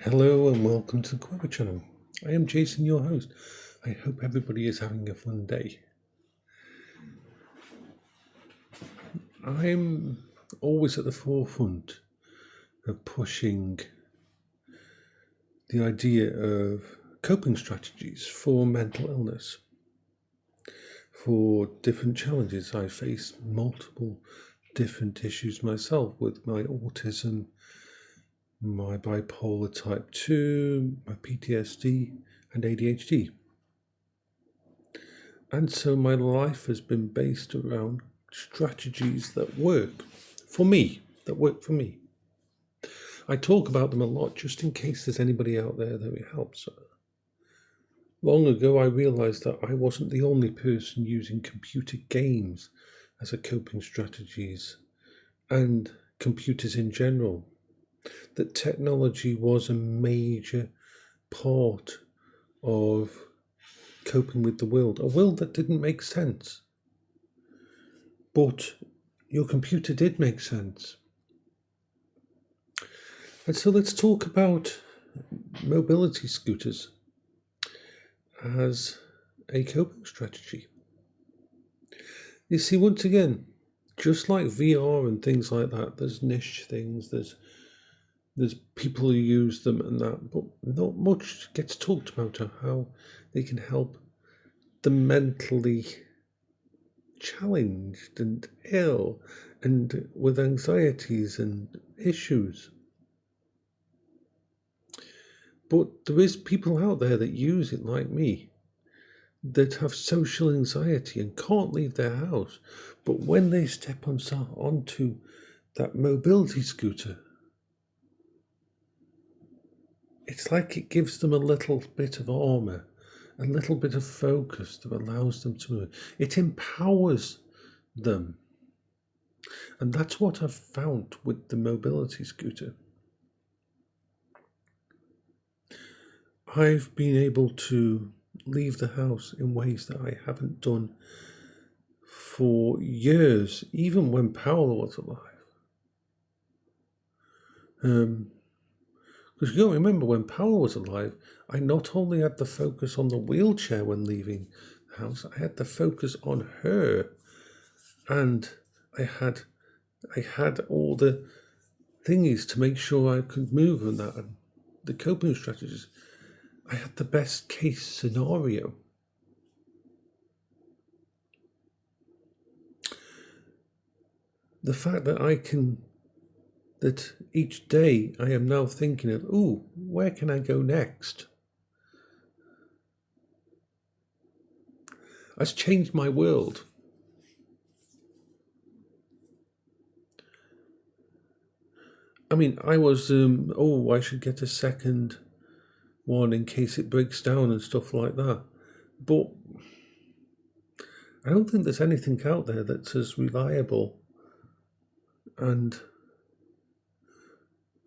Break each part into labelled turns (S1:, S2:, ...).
S1: Hello and welcome to the Quaver channel. I am Jason, your host. I hope everybody is having a fun day. I'm always at the forefront of pushing the idea of coping strategies for mental illness, for different challenges. I face multiple different issues myself with my autism, my bipolar type 2, my PTSD and ADHD. And so my life has been based around strategies that work for me, I talk about them a lot just in case there's anybody out there that it helps. Long ago, I realized that I wasn't the only person using computer games as a coping strategies and computers in general, that technology was a major part of coping with the world, a world that didn't make sense. But your computer did make sense. And so let's talk about mobility scooters as a coping strategy. You see, once again, just like VR and things like that, there's niche things, there's people who use them and that, but not much gets talked about how they can help the mentally challenged and ill and with anxieties and issues. But there is people out there that use it like me, that have social anxiety and can't leave their house. But when they step onto that mobility scooter, it's like it gives them a little bit of armor, a little bit of focus that allows them to move. It empowers them. And that's what I've found with the mobility scooter. I've been able to leave the house in ways that I haven't done for years, even when Paola was alive. Because you remember when Paola was alive, I not only had the focus on the wheelchair when leaving the house, I had the focus on her, and I had all the thingies to make sure I could move and that, and the coping strategies. I had the best case scenario. The fact that each day I am now thinking of, where can I go next? Has changed my world. I mean, I was, I should get a second one in case it breaks down and stuff like that. But I don't think there's anything out there that's as reliable and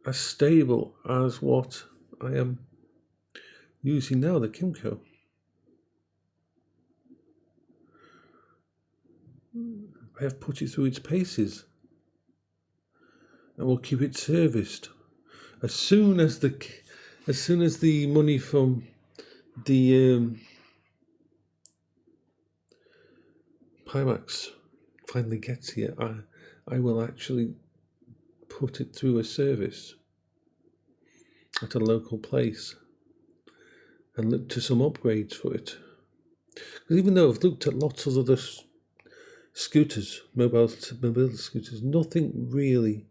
S1: as stable as what I am using now, the Kimco. I have put it through its paces and will keep it serviced. As soon as the money from the Pimax finally gets here, I will actually put it through a service at a local place and look to some upgrades for it. Because even though I've looked at lots of other scooters, mobility scooters, nothing really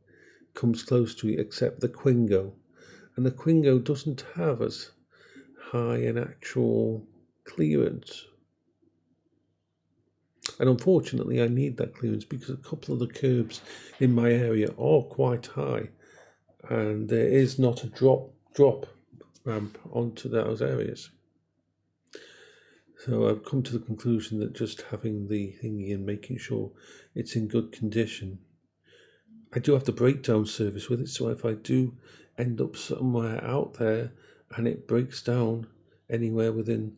S1: comes close to it except the Quingo. And the Quingo doesn't have as high an actual clearance. And unfortunately, I need that clearance because a couple of the curbs in my area are quite high, and there is not a drop ramp onto those areas. So I've come to the conclusion that just having the thingy and making sure it's in good condition. I do have the breakdown service with it, so if I do end up somewhere out there and it breaks down anywhere within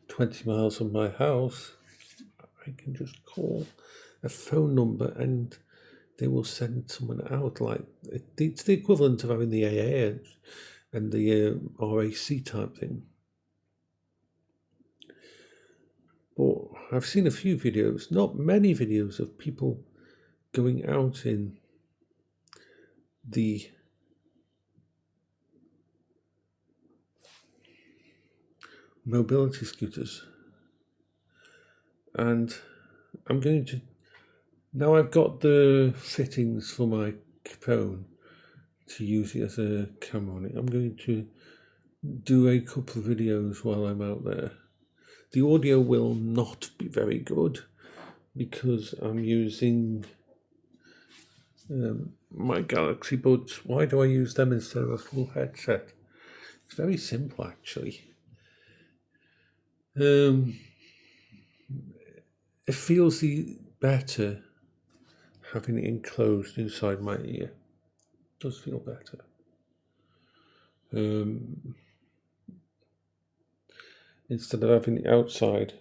S1: 20 miles of my house, I can just call a phone number and they will send someone out. Like it's the equivalent of having the AA and the RAC type thing. But I've seen a few videos, not many videos, of people going out in the mobility scooters. And I'm going to, now I've got the fittings for my phone to use it as a camera on it, I'm going to do a couple of videos while I'm out there. The audio will not be very good because I'm using my Galaxy Buds. Why do I use them instead of a full headset? It's very simple, actually. It feels better having it enclosed inside my ear. It does feel better. Instead of having it outside.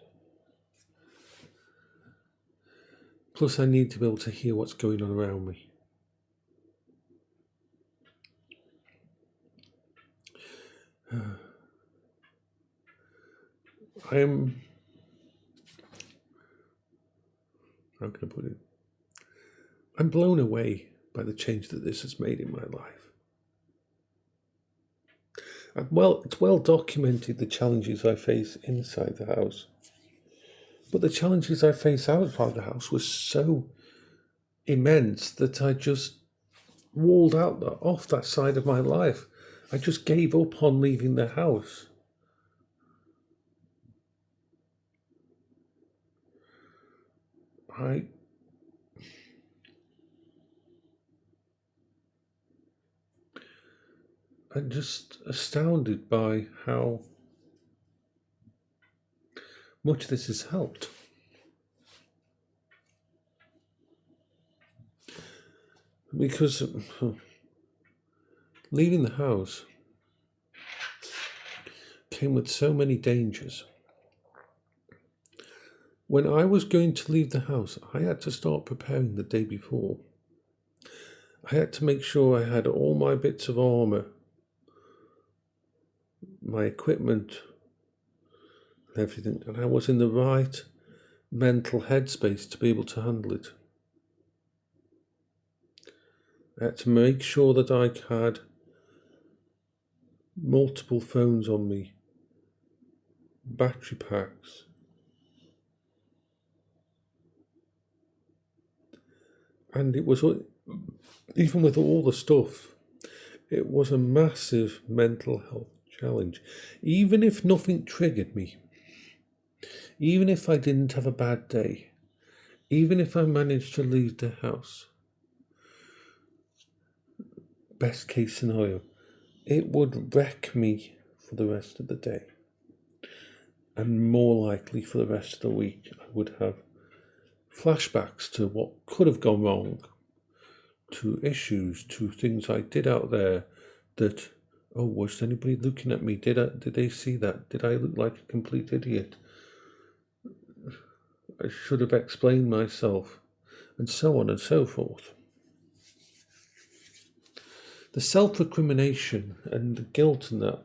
S1: Plus, I need to be able to hear what's going on around me. How can I put it? I'm blown away by the change that this has made in my life. It's well documented, the challenges I face inside the house. But the challenges I face outside the house were so immense that I just walled off that side of my life. I just gave up on leaving the house. I'm just astounded by how much this has helped. Because leaving the house came with so many dangers. When I was going to leave the house, I had to start preparing the day before. I had to make sure I had all my bits of armour, my equipment, and everything, and I was in the right mental headspace to be able to handle it. I had to make sure that I had multiple phones on me, battery packs, and it was, even with all the stuff, it was a massive mental health challenge. Even if nothing triggered me, even if I didn't have a bad day, even if I managed to leave the house, best case scenario, it would wreck me for the rest of the day. And more likely for the rest of the week, I would have flashbacks to what could have gone wrong, to issues, to things I did out there that, oh, was anybody looking at me? Did they see that? Did I look like a complete idiot? I should have explained myself, and so on and so forth. The self-recrimination and the guilt and that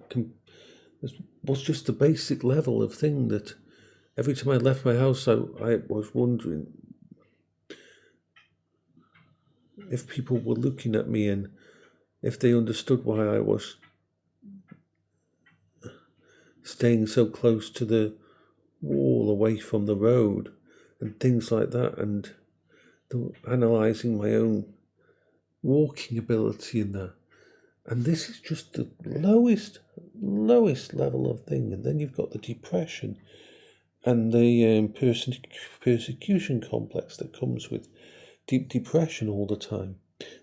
S1: was just the basic level of thing that every time I left my house, I was wondering if people were looking at me and if they understood why I was staying so close to the wall away from the road and things like that, and analysing my own walking ability in that. And this is just the lowest level of thing. And then you've got the depression and the persecution complex that comes with deep depression all the time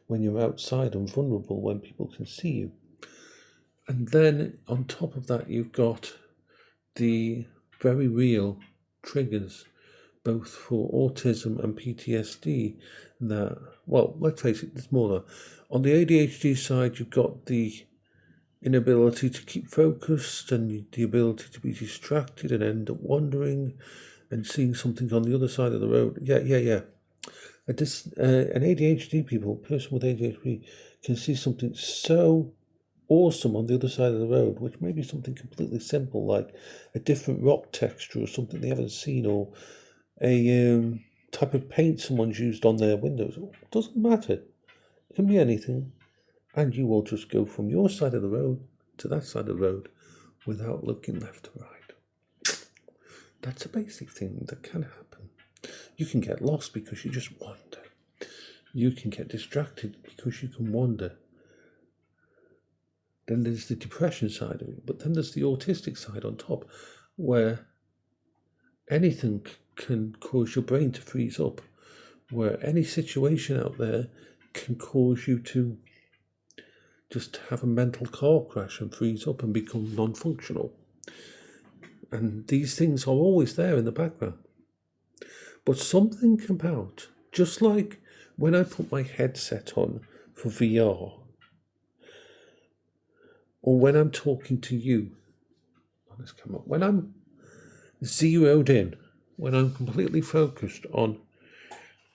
S1: when you're outside and vulnerable, when people can see you. And then on top of that, you've got the very real triggers, both for autism and PTSD. That, well, let's face it, there's more. On the ADHD side, you've got the inability to keep focused and the ability to be distracted and end up wandering and seeing something on the other side of the road. Yeah. An ADHD person with ADHD can see something so awesome on the other side of the road, which may be something completely simple like a different rock texture or something they haven't seen, or a type of paint someone's used on their windows. It doesn't matter. It can be anything. And you will just go from your side of the road to that side of the road without looking left or right. That's a basic thing that can happen. You can get lost because you just wander. You can get distracted because you can wander. Then there's the depression side of it, but then there's the autistic side on top, where anything can cause your brain to freeze up, where any situation out there can cause you to just have a mental car crash and freeze up and become non-functional. And these things are always there in the background. But something about, just like when I put my headset on for VR, or when I'm talking to you on this camera, when I'm zeroed in, when I'm completely focused on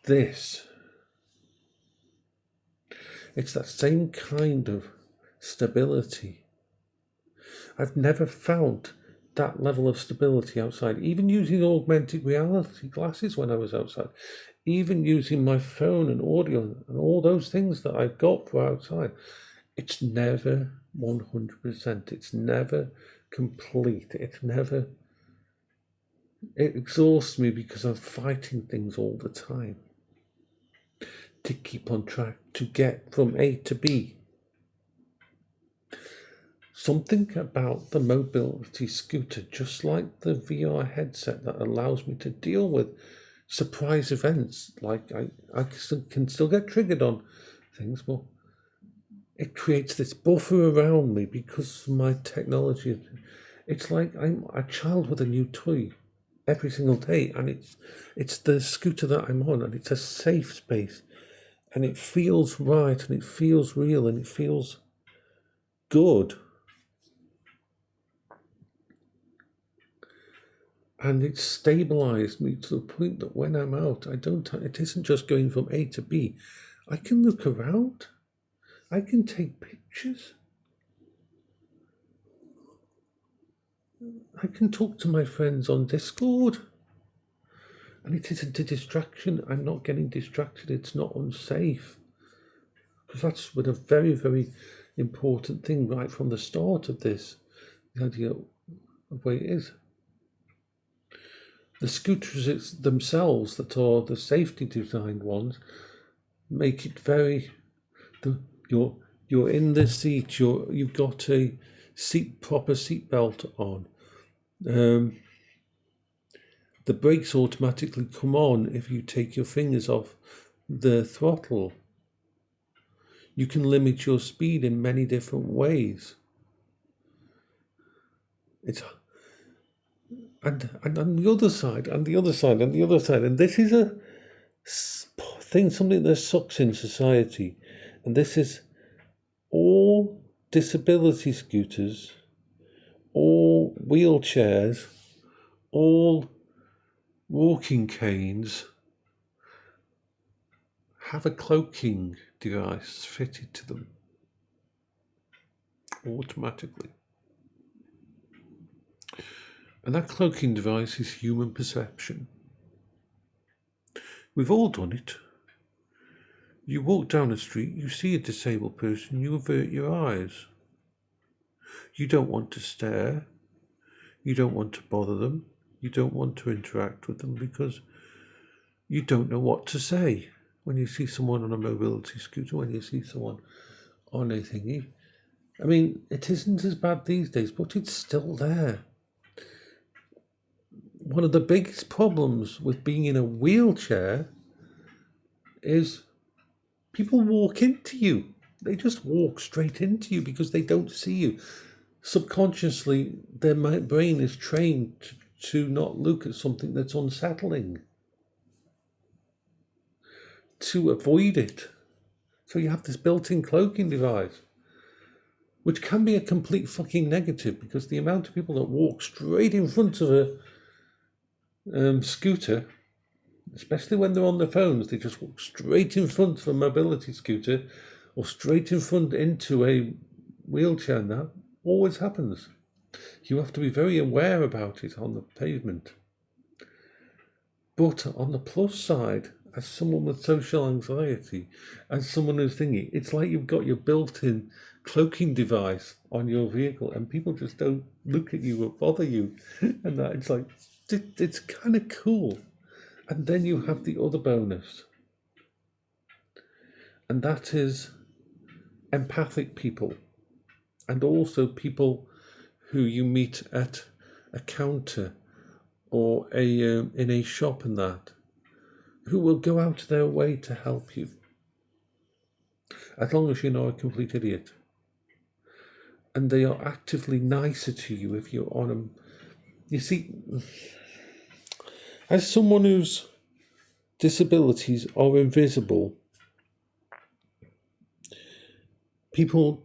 S1: this, it's that same kind of stability. I've never found that level of stability outside, even using augmented reality glasses when I was outside, even using my phone and audio and all those things that I've got for outside. It's never 100%. It's never complete. It exhausts me because I'm fighting things all the time to keep on track, to get from A to B. Something about the mobility scooter, just like the VR headset, that allows me to deal with surprise events. Like I can still get triggered on things, but it creates this buffer around me because of my technology. It's like I'm a child with a new toy every single day, and it's the scooter that I'm on, and it's a safe space, and it feels right, and it feels real, and it feels good. And it's stabilized me to the point that when I'm out, it isn't just going from A to B. I can look around. I can take pictures. I can talk to my friends on Discord. And it isn't a distraction. I'm not getting distracted. It's not unsafe. Because that's been a very, very important thing right from the start of this. The idea of where it is. The scooters themselves, that are the safety designed ones, make it very. You're in the seat. You've got a proper seat belt on. The brakes automatically come on if you take your fingers off the throttle. You can limit your speed in many different ways. And on the other side, and the other side, and the other side, and this is a thing, something that sucks in society, and this is all disability scooters, all wheelchairs, all walking canes have a cloaking device fitted to them automatically. And that cloaking device is human perception. We've all done it. You walk down the street, you see a disabled person, you avert your eyes. You don't want to stare. You don't want to bother them. You don't want to interact with them because you don't know what to say when you see someone on a mobility scooter, when you see someone on a thingy. I mean, it isn't as bad these days, but it's still there. One of the biggest problems with being in a wheelchair is people walk into you. They just walk straight into you because they don't see you. Subconsciously, their brain is trained to not look at something that's unsettling, to avoid it. So you have this built-in cloaking device, which can be a complete fucking negative, because the amount of people that walk straight in front of a scooter, especially when they're on their phones, they just walk straight in front of a mobility scooter or straight in front into a wheelchair and that always happens. You have to be very aware about it on the pavement. But on the plus side, as someone with social anxiety, as someone who's thinking, it's like you've got your built-in cloaking device on your vehicle and people just don't look at you or bother you. And that it's like, it's kind of cool. And then you have the other bonus. And that is empathic people. And also people who you meet at a counter or in a shop and that, who will go out of their way to help you, as long as you're not a complete idiot. And they are actively nicer to you if you're on them. You see, as someone whose disabilities are invisible, people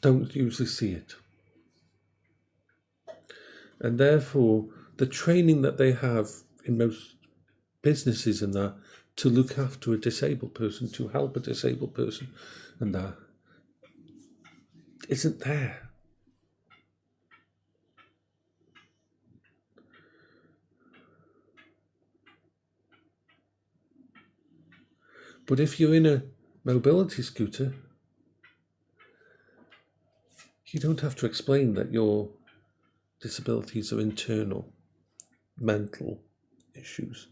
S1: don't usually see it. And therefore, the training that they have in most businesses and that, to look after a disabled person, to help a disabled person and that, isn't there. But if you're in a mobility scooter, you don't have to explain that your disabilities are internal, mental issues.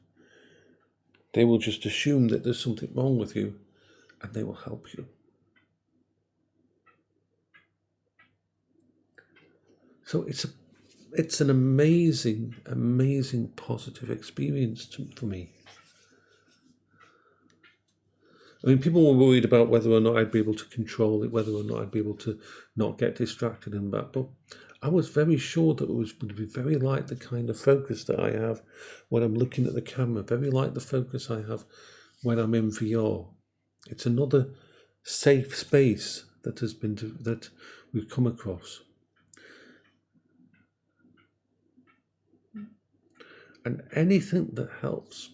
S1: They will just assume that there's something wrong with you and they will help you. So it's an amazing, amazing positive experience for me. I mean, people were worried about whether or not I'd be able to control it, whether or not I'd be able to not get distracted and that. But I was very sure that it was going to be very like the kind of focus that I have when I'm looking at the camera, very like the focus I have when I'm in VR. It's another safe space that we've come across. And anything that helps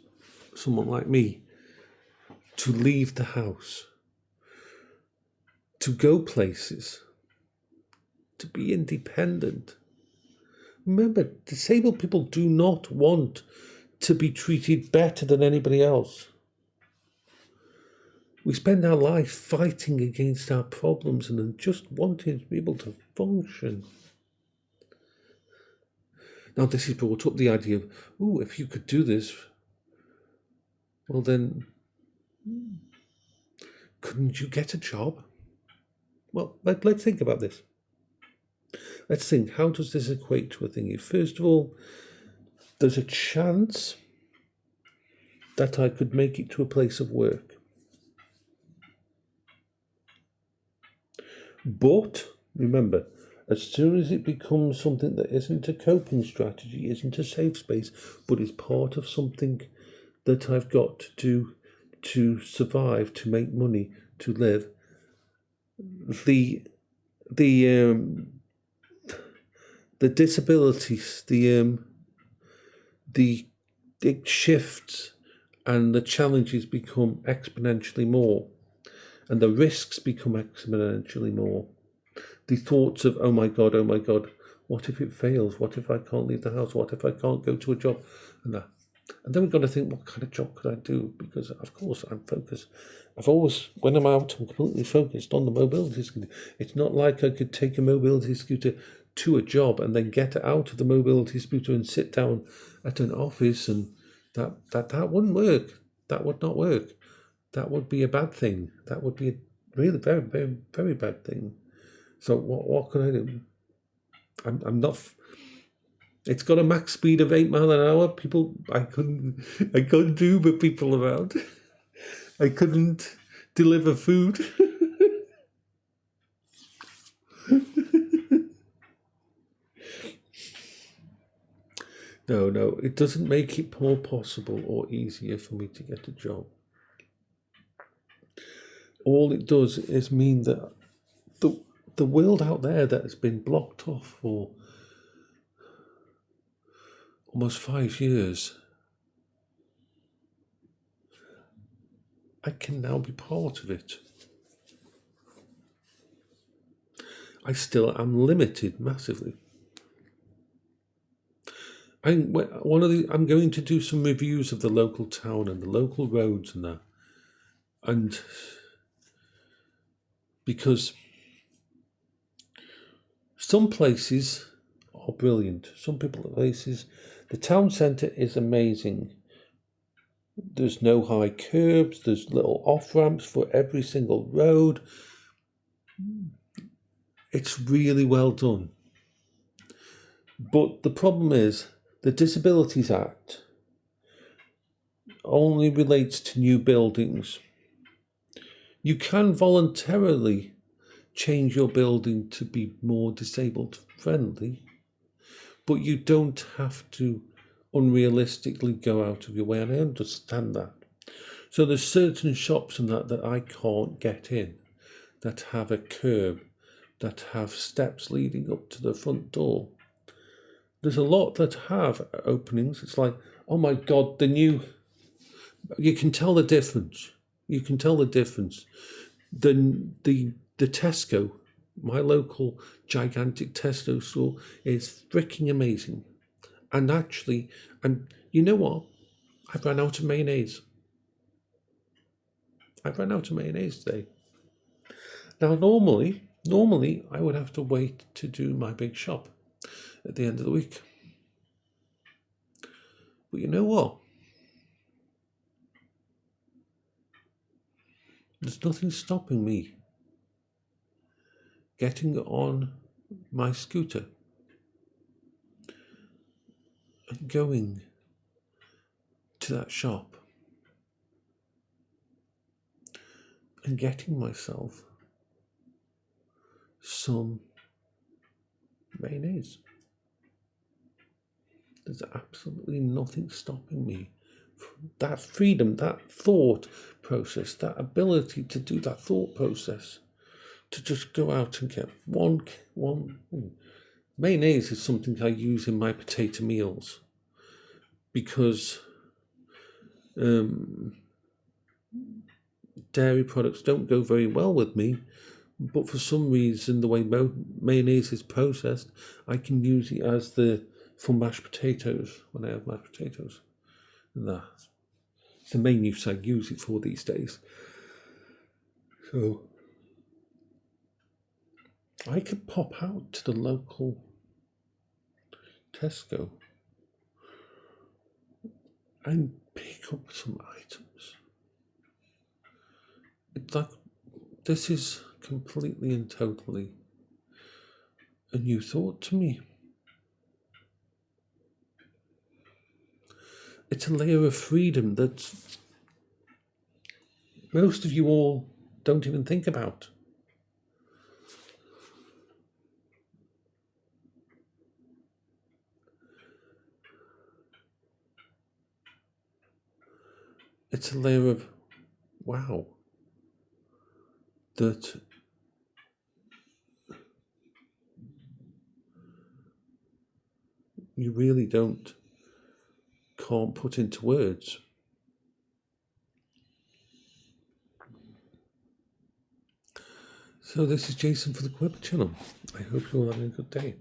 S1: someone like me to leave the house, to go places, to be independent. Remember, disabled people do not want to be treated better than anybody else. We spend our life fighting against our problems and just wanting to be able to function. Now, this has brought up the idea of, if you could do this, well then, couldn't you get a job? Well, let's think about this. Let's think, how does this equate to a thingy? First of all, there's a chance that I could make it to a place of work. But remember, as soon as it becomes something that isn't a coping strategy, isn't a safe space, but is part of something that I've got to do to survive, to make money, to live, the disabilities, it shifts and the challenges become exponentially more and the risks become exponentially more. The thoughts of, oh my God, what if it fails? What if I can't leave the house? What if I can't go to a job? And that. And then we've got to think, what kind of job could I do? Because, of course, I'm focused. When I'm out, I'm completely focused on the mobility scooter. It's not like I could take a mobility scooter to a job and then get out of the mobility scooter and sit down at an office, and that wouldn't work. That would not work. That would be a bad thing. That would be a really very, very, very bad thing. So what can I do? I'm not. It's got a max speed of 8 miles an hour. I couldn't Uber people around. I couldn't deliver food. No, it doesn't make it more possible or easier for me to get a job. All it does is mean that the world out there that has been blocked off for almost 5 years, I can now be part of it. I still am limited massively. I'm going to do some reviews of the local town and the local roads and that, and because some places are brilliant, some places, the town centre is amazing. There's no high curbs, there's little off ramps for every single road. It's really well done. But the problem is, the Disabilities Act only relates to new buildings. You can voluntarily change your building to be more disabled friendly, but you don't have to unrealistically go out of your way, and I understand that. So there's certain shops and that I can't get in, that have a curb, that have steps leading up to the front door. There's a lot that have openings. It's like, oh my God, you can tell the difference. You can tell the difference. The Tesco, my local gigantic Tesco store, is freaking amazing. And actually, you know what? I've run out of mayonnaise. Today. Now, normally, I would have to wait to do my big shop at the end of the week. But you know what? There's nothing stopping me getting on my scooter and going to that shop and getting myself some mayonnaise. There's absolutely nothing stopping me. That freedom, that thought process, that ability to do that thought process, to just go out and get one. Mayonnaise is something I use in my potato meals because dairy products don't go very well with me, but for some reason, the way mayonnaise is processed, I can use it as for mashed potatoes when I have mashed potatoes. And that's the main use I use it for these days. So I could pop out to the local Tesco and pick up some items. It's like, this is completely and totally a new thought to me. It's a layer of freedom that most of you all don't even think about. It's a layer of wow that you really can't put into words. So this is Jason for the Quibber channel. I hope you're all having a good day.